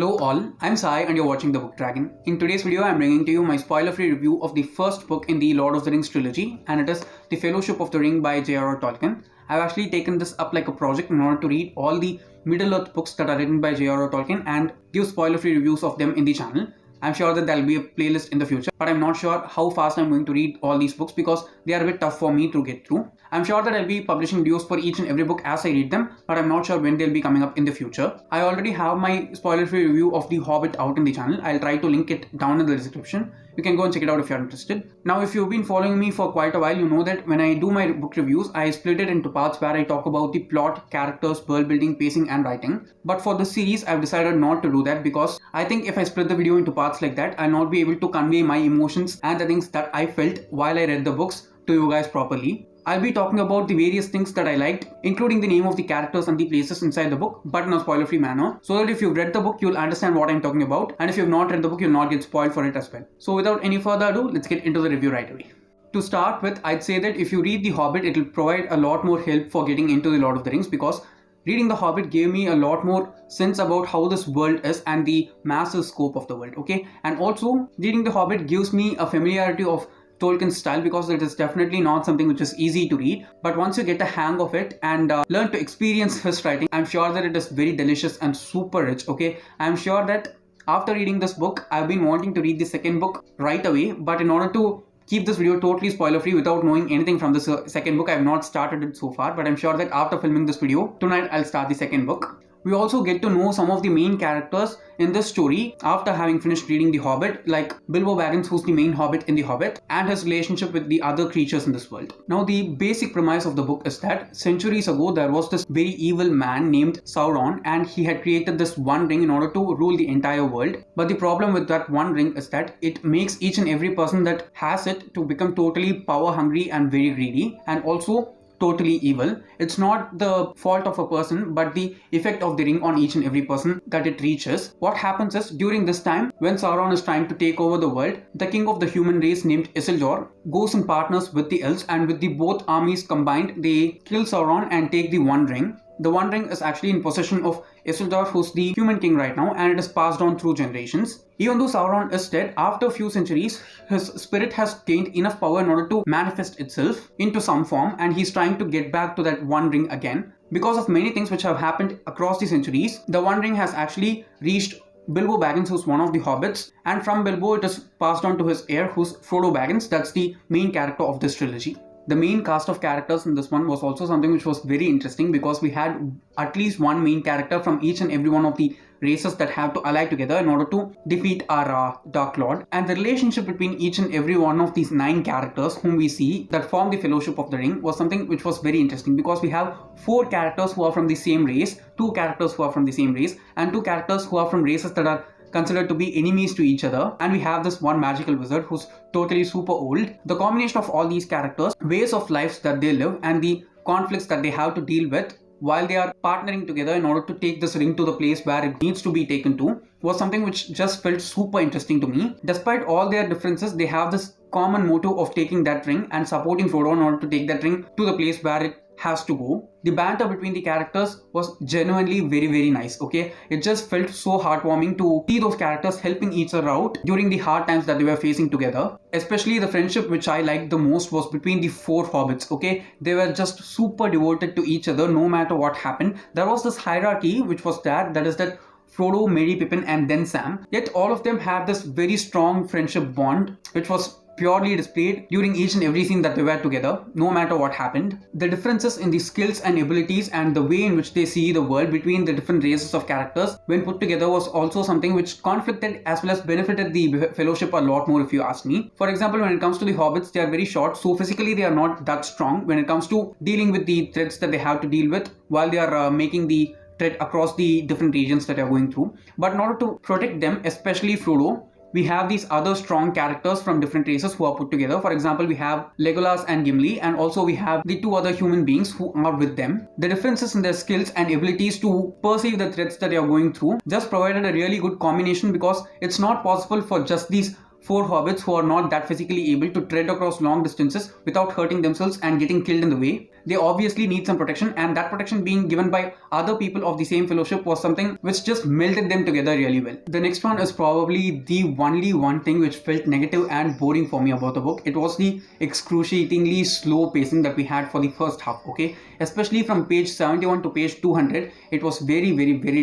Hello all, I'm Sai and you're watching The Book Dragon. In today's video, I'm bringing to you my spoiler-free review of the first book in the Lord of the Rings trilogy, and it is The Fellowship of the Ring by j.r.r. Tolkien. I've actually taken this up like a project in order to read all the Middle-earth books that are written by j.r.r. Tolkien and give spoiler-free reviews of them in the channel. I'm sure that there'll be a playlist in the future, but I'm not sure how fast I'm going to read all these books because they are a bit tough for me to get through. I'm sure that I'll be publishing videos for each and every book as I read them, but I'm not sure when they'll be coming up in the future. I already have my spoiler-free review of The Hobbit out in the channel. I'll try to link it down in the description. You can go and check it out if you're interested. Now, if you've been following me for quite a while, you know that when I do my book reviews, I split it into parts where I talk about the plot, characters, world building, pacing and writing. But for this series, I've decided not to do that because I think if I split the video into parts like that, I'll not be able to convey my emotions and the things that I felt while I read the books to you guys properly. I'll be talking about the various things that I liked, including the name of the characters and the places inside the book, but in a spoiler-free manner, so that if you've read the book, you'll understand what I'm talking about, and if you've not read the book, you'll not get spoiled for it as well. So without any further ado, let's get into the review right away. To start with, I'd say that if you read The Hobbit, it'll provide a lot more help for getting into The Lord of the Rings, because reading The Hobbit gave me a lot more sense about how this world is and the massive scope of the world, okay? And also, reading The Hobbit gives me a familiarity of Tolkien's style because it is definitely not something which is easy to read, but once you get a hang of it and learn to experience his writing, I'm sure that it is very delicious and super rich, okay? I'm sure that after reading this book, I've been wanting to read the second book right away, but in order to keep this video totally spoiler free without knowing anything from the second book, I have not started it so far, but I'm sure that after filming this video, tonight I'll start the second book. We also get to know some of the main characters in this story after having finished reading The Hobbit, like Bilbo Baggins, who's the main hobbit in The Hobbit, and his relationship with the other creatures in this world. Now, the basic premise of the book is that centuries ago there was this very evil man named Sauron, and he had created this one ring in order to rule the entire world. But the problem with that one ring is that it makes each and every person that has it to become totally power hungry and very greedy, and also totally evil. It's not the fault of a person, but the effect of the ring on each and every person that it reaches. What happens is, during this time, when Sauron is trying to take over the world, the king of the human race named Isildur goes and partners with the elves, and with the both armies combined, they kill Sauron and take the One Ring. The One Ring is actually in possession of Isildur, who's the human king right now, and it is passed on through generations. Even though Sauron is dead, after a few centuries, his spirit has gained enough power in order to manifest itself into some form, and he's trying to get back to that One Ring again. Because of many things which have happened across the centuries, the One Ring has actually reached Bilbo Baggins, who's one of the hobbits, and from Bilbo it is passed on to his heir, who's Frodo Baggins. That's the main character of this trilogy. The main cast of characters in this one was also something which was very interesting because we had at least one main character from each and every one of the races that have to ally together in order to defeat our Dark Lord. And the relationship between each and every one of these 9 characters whom we see that form the Fellowship of the Ring was something which was very interesting because we have 4 characters who are from the same race, 2 characters who are from the same race, and 2 characters who are from races that are considered to be enemies to each other, and we have this one magical wizard who's totally super old. The combination of all these characters, ways of lives that they live, and the conflicts that they have to deal with while they are partnering together in order to take this ring to the place where it needs to be taken to, was something which just felt super interesting to me. Despite all their differences, they have this common motive of taking that ring and supporting Frodo in order to take that ring to the place where it has to go. The banter between the characters was genuinely very nice, okay? It just felt so heartwarming to see those characters helping each other out during the hard times that they were facing together. Especially the friendship which I liked the most was between the 4 hobbits, okay? They were just super devoted to each other no matter what happened. There was this hierarchy which was there, that is that Frodo, Merry, Pippin and then Sam. Yet all of them had this very strong friendship bond which was purely displayed during each and every scene that they were together, no matter what happened. The differences in the skills and abilities and the way in which they see the world between the different races of characters when put together was also something which conflicted as well as benefited the Fellowship a lot more, if you ask me. For example, when it comes to the hobbits, they are very short, so physically they are not that strong when it comes to dealing with the threats that they have to deal with while they are making the trek across the different regions that they are going through. But in order to protect them, especially Frodo, we have these other strong characters from different races who are put together. For example, we have Legolas and Gimli, and also we have the 2 other human beings who are with them. The differences in their skills and abilities to perceive the threats that they are going through just provided a really good combination, because it's not possible for just these 4 hobbits who are not that physically able to tread across long distances without hurting themselves and getting killed in the way. they obviously need some protection, and that protection being given by other people of the same fellowship was something which just melded them together really well. The next one is probably the only one thing which felt negative and boring for me about the book. It was the excruciatingly slow pacing that we had for the first half, okay? Especially from page 71 to page 200, it was very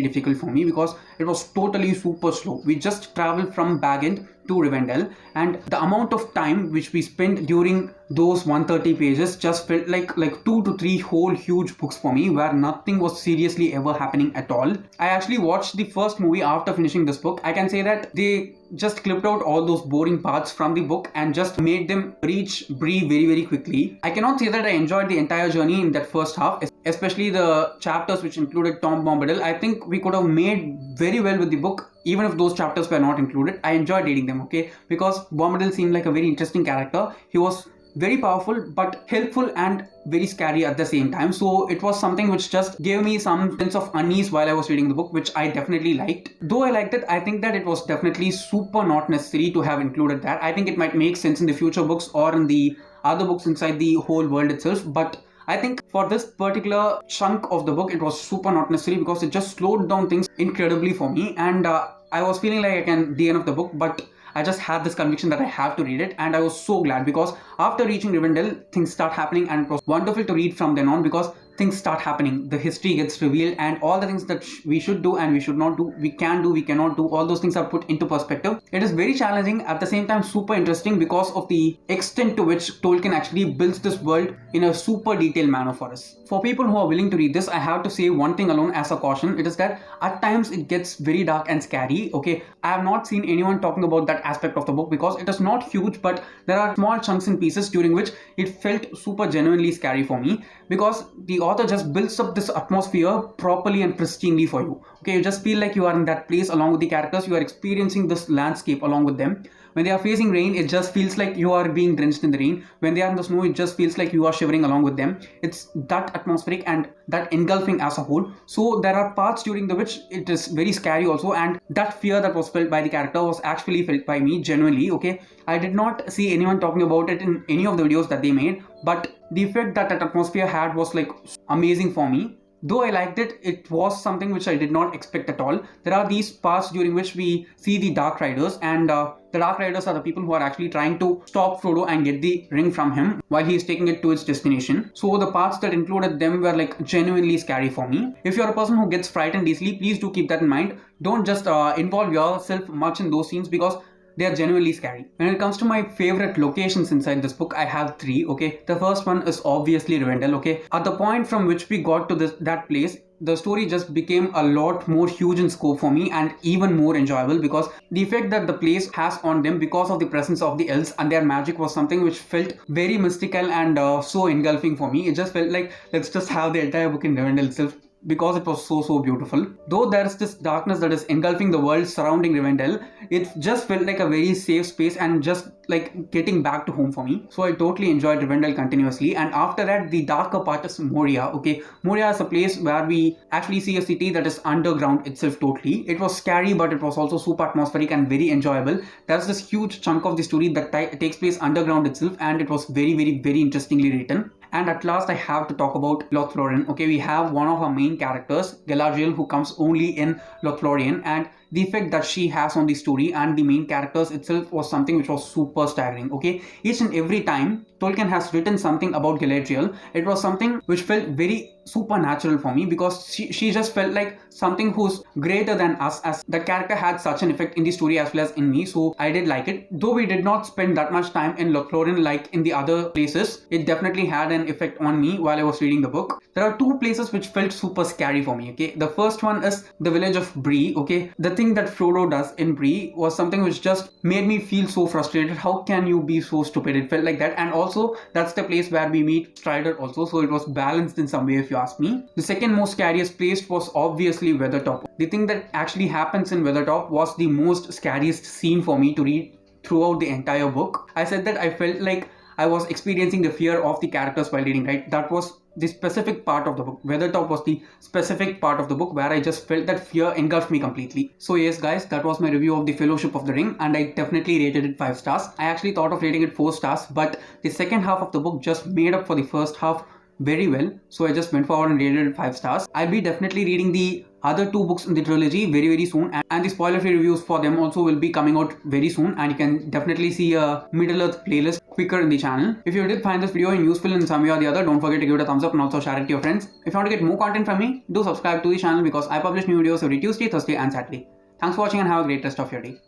difficult for me because it was totally super slow. We just traveled from Bag End to Rivendell, and the amount of time which we spent during those 130 pages just felt like 2 to 3 whole huge books for me, where nothing was seriously ever happening at all. I actually watched the first movie after finishing this book. I can say that they just clipped out all those boring parts from the book and just made them reach Bree very quickly. I cannot say that I enjoyed the entire journey in that first half, especially the chapters which included Tom Bombadil. I think we could have made very well with the book even if those chapters were not included. I enjoyed reading them, okay, because Bombadil seemed like a very interesting character. He was very powerful but helpful and very scary at the same time, so it was something which just gave me some sense of unease while I was reading the book, which I definitely liked. Though I liked it, I think that it was definitely super not necessary to have included that. I think it might make sense in the future books or in the other books inside the whole world itself, but I think for this particular chunk of the book, it was super not necessary because it just slowed down things incredibly for me, and I was feeling like I can the end of the book, but I just had this conviction that I have to read it, and I was so glad because after reaching Rivendell, things start happening, and it was wonderful to read from then on because things start happening. The history gets revealed, and all the things that we should do and we should not do, we can do, we cannot do, all those things are put into perspective. It is very challenging, at the same time super interesting because of the extent to which Tolkien actually builds this world in a super detailed manner for us. For people who are willing to read this, I have to say one thing alone as a caution. It is that at times it gets very dark and scary, okay? I have not seen anyone talking about that aspect of the book because it is not huge, but there are small chunks and pieces during which it felt super genuinely scary for me, because the author just builds up this atmosphere properly and pristinely for you. Okay, you just feel like you are in that place along with the characters, you are experiencing this landscape along with them. When they are facing rain, it just feels like you are being drenched in the rain. When they are in the snow, it just feels like you are shivering along with them. It's that atmospheric and that engulfing as a whole. So there are parts during the which it is very scary also, and that fear that was felt by the character was actually felt by me genuinely, okay? I did not see anyone talking about it in any of the videos that they made, but the effect that atmosphere had was like amazing for me. Though I liked it, it was something which I did not expect at all. There are these parts during which we see the Dark Riders, and the Dark Riders are the people who are actually trying to stop Frodo and get the ring from him while he is taking it to its destination. So the parts that included them were like genuinely scary for me. If you're a person who gets frightened easily, please do keep that in mind. Don't just involve yourself much in those scenes because they are genuinely scary. When it comes to my favorite locations inside this book, I have 3, okay? The first one is obviously Rivendell, okay? At the point from which we got to that place, the story just became a lot more huge in scope for me and even more enjoyable because the effect that the place has on them because of the presence of the elves and their magic was something which felt very mystical and so engulfing for me. It just felt like let's just have the entire book in Rivendell itself, because it was so beautiful. Though there's this darkness that is engulfing the world surrounding Rivendell, it just felt like a very safe space and just like getting back to home for me. So I totally enjoyed Rivendell continuously, and after that the darker part is Moria, okay? Moria is a place where we actually see a city that is underground itself totally. It was scary, but it was also super atmospheric and very enjoyable. There's this huge chunk of the story that takes place underground itself, and it was very interestingly written. And at last I have to talk about Lothlorien. Okay, we have one of our main characters, Galadriel, who comes only in Lothlorien, and the effect that she has on the story and the main characters itself was something which was super staggering, okay? Each and every time Tolkien has written something about Galadriel, it was something which felt very supernatural for me because she just felt like something who's greater than us, as that character had such an effect in the story as well as in me. So I did like it. Though we did not spend that much time in Lothlorien like in the other places, it definitely had an effect on me while I was reading the book. There are 2 places which felt super scary for me, okay? The first one is the village of Bree, okay? The thing that Frodo does in Bree was something which just made me feel so frustrated. How can you be so stupid? It felt like that. And also that's the place where we meet Strider also, so it was balanced in some way if you ask me. The second most scariest place was obviously Weathertop. The thing that actually happens in Weathertop was the most scariest scene for me to read throughout the entire book. I said that I felt like I was experiencing the fear of the characters while reading, right? That was the specific part of the book. Weathertop was the specific part of the book where I just felt that fear engulfed me completely. So yes guys, that was my review of the Fellowship of the Ring, and I definitely rated it 5 stars. I actually thought of rating it 4 stars, but the second half of the book just made up for the first half very well, so I just went forward and rated it 5 stars. I'll be definitely reading the other 2 books in the trilogy very soon, and the spoiler-free reviews for them also will be coming out very soon, and you can definitely see a Middle Earth playlist quicker in the channel. If you did find this video useful in some way or the other, don't forget to give it a thumbs up and also share it to your friends. If you want to get more content from me, do subscribe to the channel because I publish new videos every Tuesday, Thursday and Saturday. Thanks for watching and have a great rest of your day.